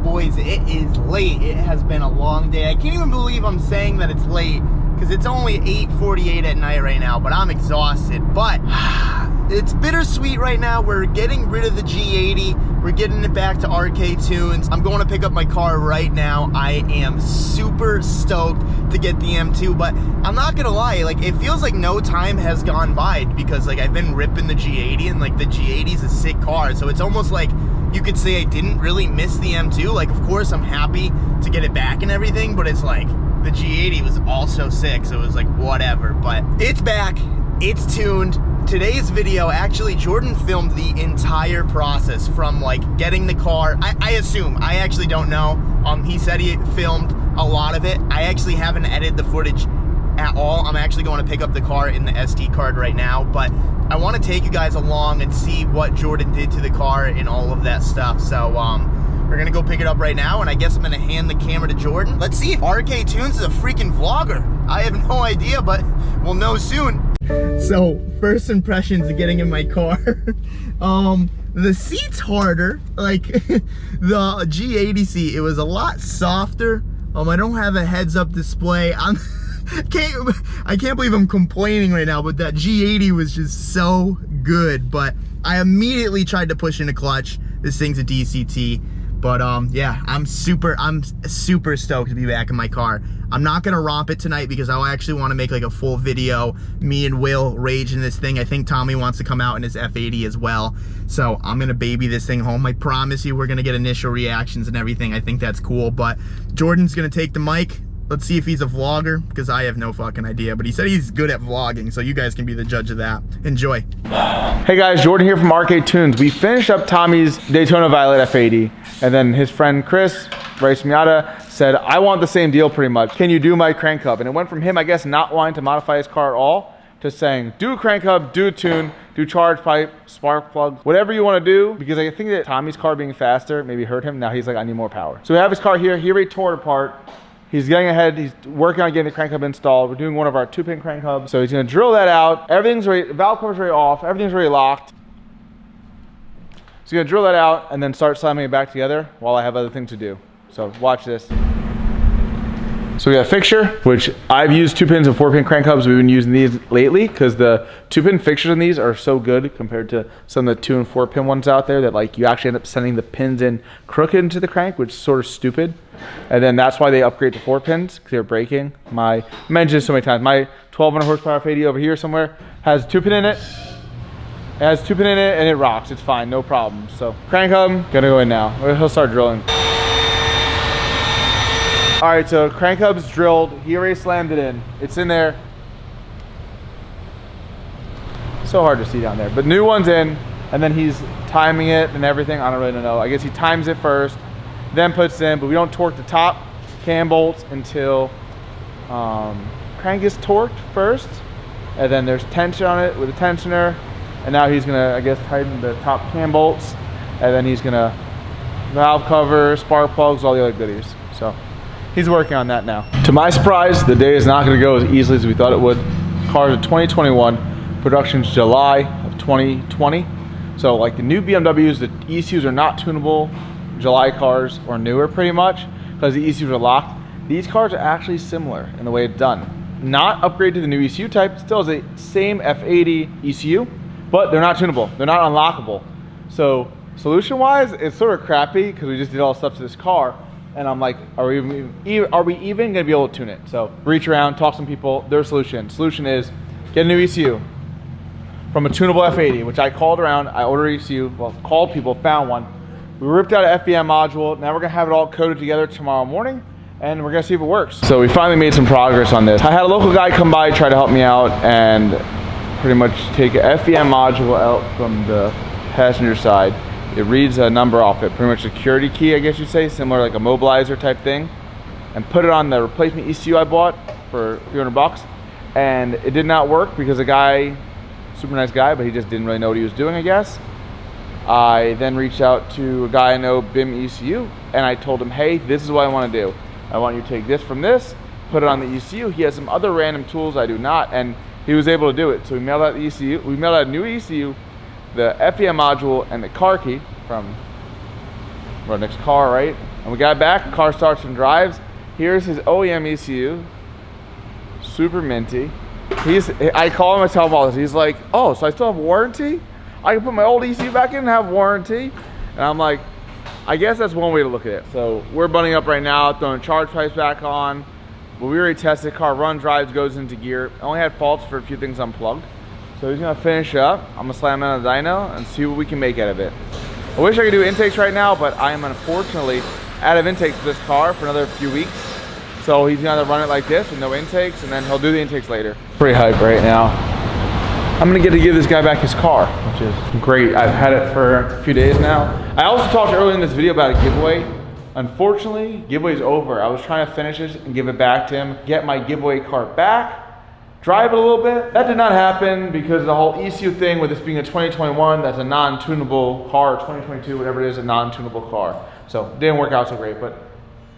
boys, it is late. It has been a long day. I can't even believe I'm saying that it's late because it's only 8:48 at night right now, but I'm exhausted. But it's bittersweet right now. We're getting rid of the G80. We're getting it back to rktunes. I'm going to pick up my car right now. I am super stoked to get the M2, but I'm not gonna lie, like, it feels like no time has gone by because, like, I've been ripping the G80, and, like, the G80 is a sick car, so it's almost like you could say I didn't really miss the M2. Like, of course, I'm happy to get it back and everything, but it's like, the G80 was also sick, so it was like, whatever. But it's back, it's tuned. Today's video, actually, Jordan filmed the entire process from, like, getting the car. I assume, I actually don't know. He said he filmed a lot of it. I actually haven't edited the footage at all. I'm actually going to pick up the car in the SD card right now, but I want to take you guys along and see what Jordan did to the car and all of that stuff. So we're gonna go pick it up right now, and I guess I'm gonna hand the camera to Jordan. Let's see if rktunes is a freaking vlogger. I have no idea, but we'll know soon. So first impressions of getting in my car. The seat's harder. Like the G80 seat, it was a lot softer. I don't have a heads-up display. I can't believe I'm complaining right now, but that G80 was just so good. But I immediately tried to push in a clutch. This thing's a DCT. But yeah, I'm super stoked to be back in my car. I'm not gonna romp it tonight because I actually want to make like a full video, me and Will rage in this thing. I think Tommy wants to come out in his F80 as well. So I'm gonna baby this thing home. I promise you we're gonna get initial reactions and everything. I think that's cool. But Jordan's gonna take the mic. Let's see if he's a vlogger, because I have no fucking idea, but he said he's good at vlogging, so you guys can be the judge of that. Enjoy. Hey guys, Jordan here from rktunes. We finished up Tommy's Daytona Violet F80, and then his friend Chris, Race Miata, said, I want the same deal pretty much. Can you do my crank hub? And it went from him, I guess, not wanting to modify his car at all, to saying, do a crank hub, do a tune, do charge pipe, spark plug, whatever you want to do, because I think that Tommy's car being faster maybe hurt him. Now he's like, I need more power. So we have his car here. He already tore it apart. He's getting ahead, he's working on getting the crank hub installed. We're doing one of our 2-pin crank hubs. So he's gonna drill that out. Everything's ready, valve cover's already off, everything's already locked. So he's gonna drill that out and then start slamming it back together while I have other things to do. So watch this. So we got a fixture, which I've used 2-pins and 4-pin crank hubs. We've been using these lately because the 2-pin fixtures in these are so good compared to some of the 2 and 4-pin ones out there that, like, you actually end up sending the pins in crooked into the crank, which is sort of stupid. And then that's why they upgrade to 4 pins, because they're breaking. I mentioned it so many times. My 1200 horsepower F80 over here somewhere has 2-pin in it. It has 2-pin in it and it rocks. It's fine, no problem. So crank hub, gonna go in now. He'll start drilling. All right, so crank hub's drilled. He already slammed it in. It's in there. So hard to see down there, but new one's in, and then he's timing it and everything. I don't really know. I guess he times it first, then puts it in, but we don't torque the top cam bolts until crank is torqued first, and then there's tension on it with a tensioner, and now he's gonna, I guess, tighten the top cam bolts, and then he's gonna valve cover, spark plugs, all the other goodies. So he's working on that now. To my surprise, the day is not gonna go as easily as we thought it would. Cars are 2021, production's July of 2020. So like the new BMWs, the ECUs are not tunable July cars or newer pretty much, because the ECUs are locked. These cars are actually similar in the way it's done. Not upgraded to the new ECU type, still has the same F80 ECU, but they're not tunable, they're not unlockable. So solution-wise, it's sort of crappy because we just did all the stuff to this car. And I'm like, are we even gonna be able to tune it? So reach around, talk to some people, their solution. Solution is get a new ECU from a tunable F80, which I called around, I ordered ECU, well, called people, found one. We ripped out an FBM module. Now we're gonna have it all coded together tomorrow morning, and we're gonna see if it works. So we finally made some progress on this. I had a local guy come by, try to help me out, and pretty much take an FBM module out from the passenger side. It reads a number off it, pretty much a security key, I guess you'd say, similar like a mobilizer type thing, and put it on the replacement ECU I bought for a few $100, and it did not work because the guy, super nice guy, but he just didn't really know what he was doing, I guess. I then reached out to a guy I know, BIM ECU, and I told him, hey, this is what I want to do. I want you to take this from this, put it on the ECU. He has some other random tools I do not, and he was able to do it. So we mailed out the ECU, we mailed out a new ECU, the FEM module, and the car key from We're our next car, right? And we got back, car starts and drives. Here's his OEM ECU, super minty. I call him, I tell him all this. He's like, oh, so I still have warranty? I can put my old ECU back in and have warranty? And I'm like, I guess that's one way to look at it. So we're bunning up right now, throwing charge pipes back on. But we already tested, car run, drives, goes into gear. I only had faults for a few things unplugged. So he's gonna finish up. I'm gonna slam in on the dyno and see what we can make out of it. I wish I could do intakes right now, but I am unfortunately out of intakes for this car for another few weeks. So he's gonna run it like this with no intakes, and then he'll do the intakes later. Pretty hyped right now. I'm gonna get to give this guy back his car, which is great. I've had it for a few days now. I also talked earlier in this video about a giveaway. Unfortunately, giveaway's over. I was trying to finish this and give it back to him, get my giveaway car back, drive it a little bit. That did not happen because the whole ECU thing with this being a 2021, that's a non-tunable car, 2022, whatever it is, a non-tunable car. So it didn't work out so great, but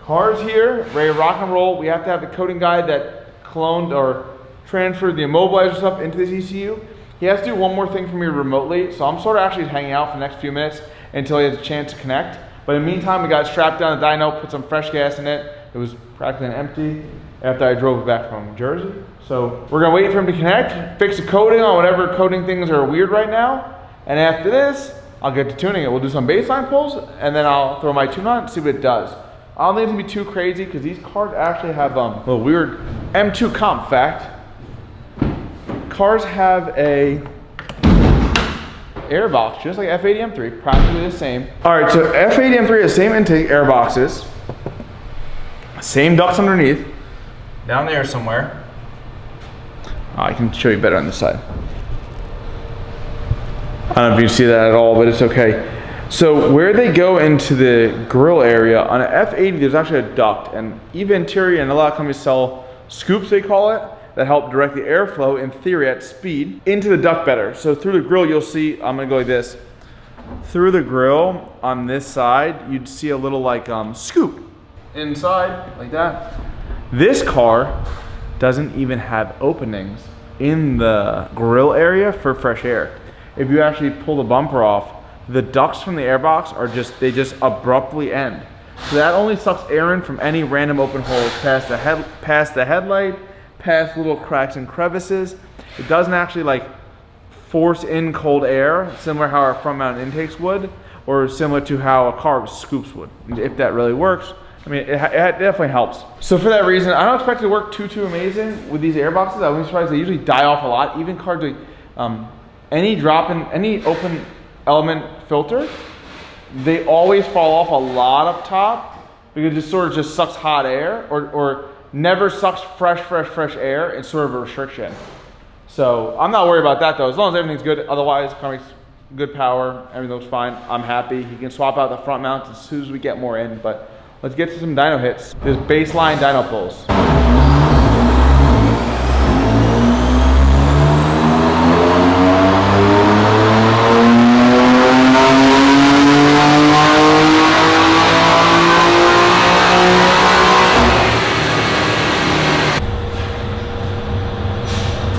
car's here, ready to rock and roll. We have to have the coating guy that cloned or transferred the immobilizer stuff into this ECU. He has to do one more thing for me remotely, so I'm sort of actually hanging out for the next few minutes until he has a chance to connect. But in the meantime, we got strapped down the dyno, put some fresh gas in it. It was practically empty after I drove it back from Jersey. So we're gonna wait for him to connect, fix the coating on whatever coating things are weird right now. And after this, I'll get to tuning it. We'll do some baseline pulls, and then I'll throw my tune on and see what it does. I don't think it's gonna be too crazy because these cars actually have a little weird M2 comp fact. Cars have a air box, just like F80 M3, practically the same. All right, so F80 M3 has the same intake air boxes, same ducts underneath, down there somewhere. I can show you better on this side. I don't know if you can see that at all, but it's okay. So where they go into the grill area, on an F80 there's actually a duct, and eVenturi and a lot of companies sell scoops, they call it, that help direct the airflow, in theory at speed, into the duct better. So through the grill you'll see, I'm gonna go like this. Through the grill on this side, you'd see a little like scoop inside, like that. This car doesn't even have openings in the grill area for fresh air. If you actually pull the bumper off, the ducts from the airbox are they just abruptly end. So that only sucks air in from any random open holes past the headlight, past little cracks and crevices. It doesn't actually like force in cold air, similar how our front mount intakes would, or similar to how a car with scoops would. If that really works, I mean, it definitely helps. So for that reason, I don't expect it to work too amazing with these air boxes. I wouldn't be surprised, they usually die off a lot. Even cars with any open element filter, they always fall off a lot up top because it sort of just sucks hot air or never sucks fresh air. It's sort of a restriction. So I'm not worried about that though, as long as everything's good. Otherwise, car makes good power, everything looks fine. I'm happy. You can swap out the front mounts as soon as we get more in, but let's get to some dyno hits. This baseline dyno pulls.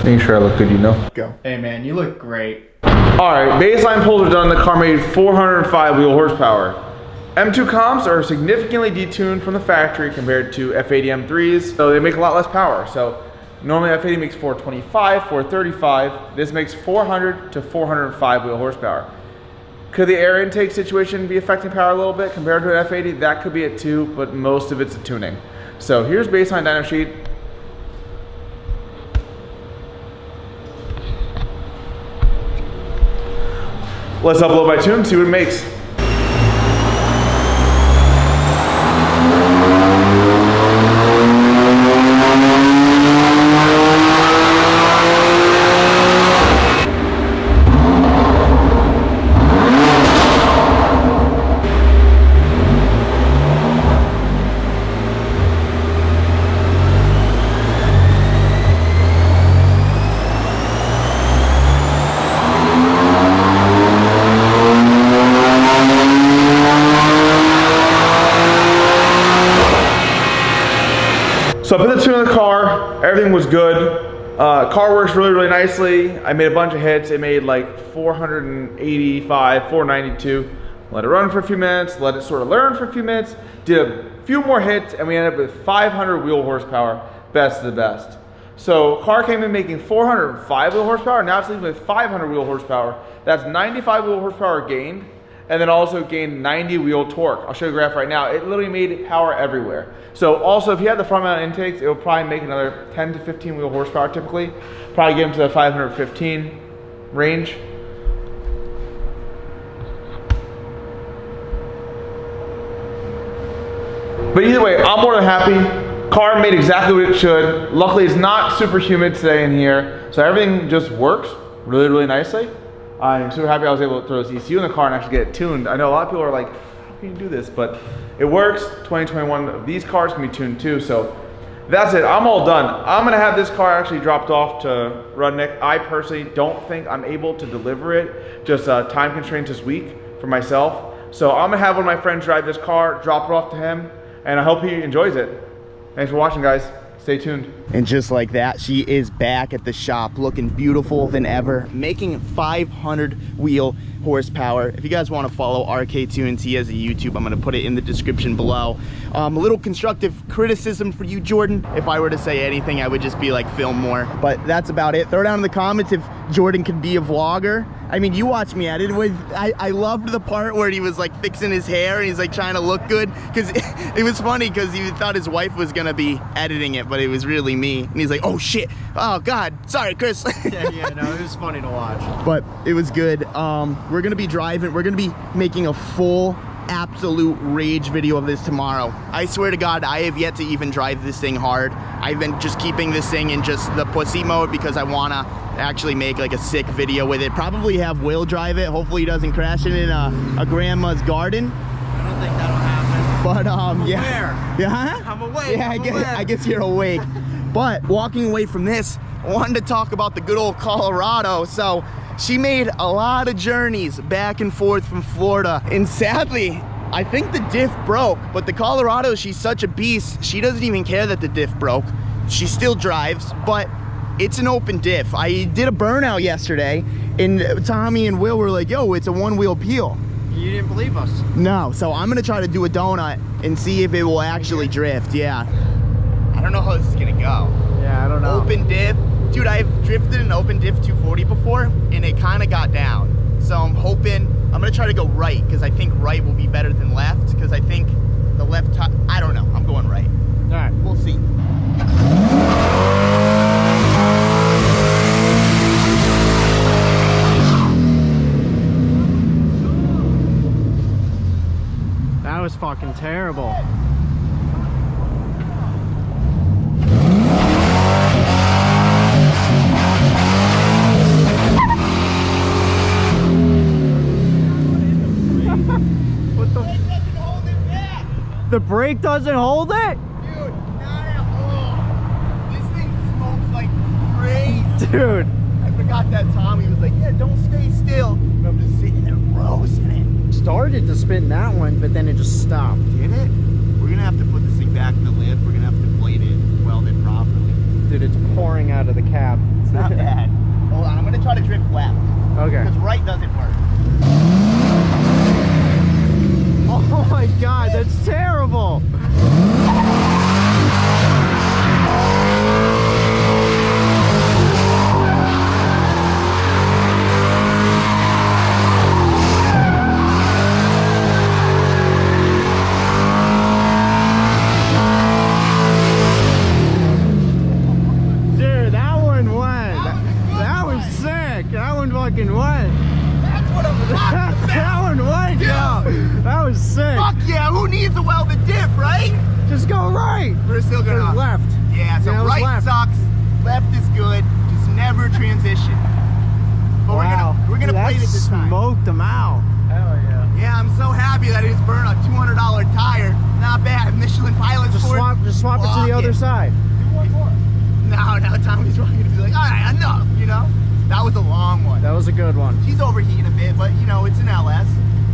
Making sure I look good, you know. Go. Hey man, you look great. All right, baseline pulls are done. The car made 405 wheel horsepower. M2 comps are significantly detuned from the factory compared to F80 M3s, so they make a lot less power. So normally F80 makes 425, 435. This makes 400 to 405 wheel horsepower. Could the air intake situation be affecting power a little bit compared to an F80? That could be it too, but most of it's the tuning. So here's baseline dyno sheet. Let's upload my tune, see what it makes. So I put the tune in the car, everything was good. Car works really nicely. I made a bunch of hits. It made like 485, 492. let it run for a few minutes, let it sort of learn for a few minutes, did a few more hits, and we ended up with 500 wheel horsepower, best of the best. So car came in making 405 wheel horsepower, now it's leaving with 500 wheel horsepower. That's 95 wheel horsepower gained, and then also gained 90 wheel torque. I'll show you a graph right now. It literally made power everywhere. So also, if you had the front mount intakes, it will probably make another 10 to 15 wheel horsepower typically. Probably get them to the 515 range. But either way, I'm more than happy. Car made exactly what it should. Luckily, it's not super humid today in here, so everything just works really, really nicely. I'm super happy I was able to throw this ECU in the car and actually get it tuned. I know a lot of people are like, how can you do this? But it works. 2021 of these cars can be tuned too, so that's it. I'm all done. I'm gonna have this car actually dropped off to Rudnick. I personally don't think I'm able to deliver it, just time constraints this week for myself. So I'm gonna have one of my friends drive this car, drop it off to him, and I hope he enjoys it. Thanks for watching, guys. Stay tuned. And just like that, she is back at the shop looking beautiful than ever, making 500 wheel horsepower. If you guys want to follow rktunes, he has a YouTube. I'm going to put it in the description below. A little constructive criticism for you, Jordan. If I were to say anything, I would just be like, film more. But that's about it. Throw down in the comments if Jordan could be a vlogger. I mean, you watch me at it. I loved the part where he was like fixing his hair and he's like trying to look good, because it was funny because he thought his wife was gonna be editing it, but it was really me. And he's like, oh shit, oh god, sorry Chris. yeah, no, it was funny to watch. But it was good. We're gonna be driving, we're gonna be making a full absolute rage video of this tomorrow. I swear to God, I have yet to even drive this thing hard. I've been just keeping this thing in just the pussy mode because I wanna actually make like a sick video with it. Probably have Will drive it. Hopefully he doesn't crash it in a grandma's garden. I don't think that'll happen. But I'm yeah. aware. Yeah? I'm awake. Yeah, I guess you're awake. But walking away from this, I wanted to talk about the good old Colorado. So she made a lot of journeys back and forth from Florida, and sadly, I think the diff broke. But the Colorado, she's such a beast, she doesn't even care that the diff broke. She still drives, but it's an open diff. I did a burnout yesterday, and Tommy and Will were like, yo, it's a one-wheel peel. You didn't believe us. No, so I'm gonna try to do a donut and see if it will actually drift. Yeah, I don't know how this is gonna go. Yeah, I don't know. Open diff. Dude, I've drifted an open diff 240 before, and it kind of got down. So I'm hoping, I'm gonna try to go right, because I think right will be better than left, because I think the left, I don't know, I'm going right. All right. We'll see. That was fucking terrible. What the? The brake doesn't hold it? Dude, not at all. This thing smokes like crazy. Dude. I forgot that Tommy was like, yeah, don't stay still. And I'm just sitting there roasting it. Started to spin that one, but then it just stopped. Did it? We're gonna have to put this thing back in the lift. We're gonna have to plate it, weld it properly. Dude, it's pouring out of the cab. It's not bad. Hold on, I'm gonna try to drift left. Okay. Because right doesn't work. Oh my god, that's terrible. Dude, that one went. That was sick. That one fucking went. That's what I'm talking about. That one went, yo. That was sick. Fuck yeah, who needs a welded diff, right? Just go right. We're still Or gonna left. Yeah, so Yeah, it was right left. sucks, left is good, just never transition. But Wow. we're gonna Dude, plate it this time. smoked them out. Hell yeah. Yeah, I'm so happy that it just burned a $200 tire. Not bad. Michelin Pilot Just Sport. swap it to Fuck the other it. side. Do one more. No, Tommy's probably gonna be like, all right, enough, you know? That was a long one. That was a good one. She's overheating a bit, but you know, it's an LS.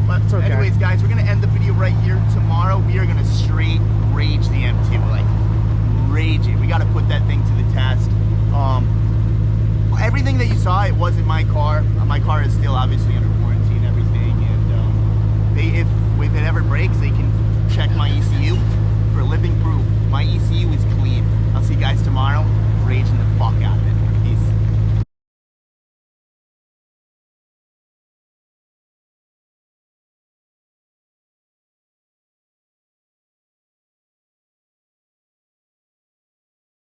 But It's okay. anyways, guys, we're gonna end the video right here. Tomorrow, we are gonna straight rage the M2, like rage it. We gotta put that thing to the test. Everything that you saw, it wasn't my car. My car is still obviously under warranty and everything, and if it ever breaks, they can check my ECU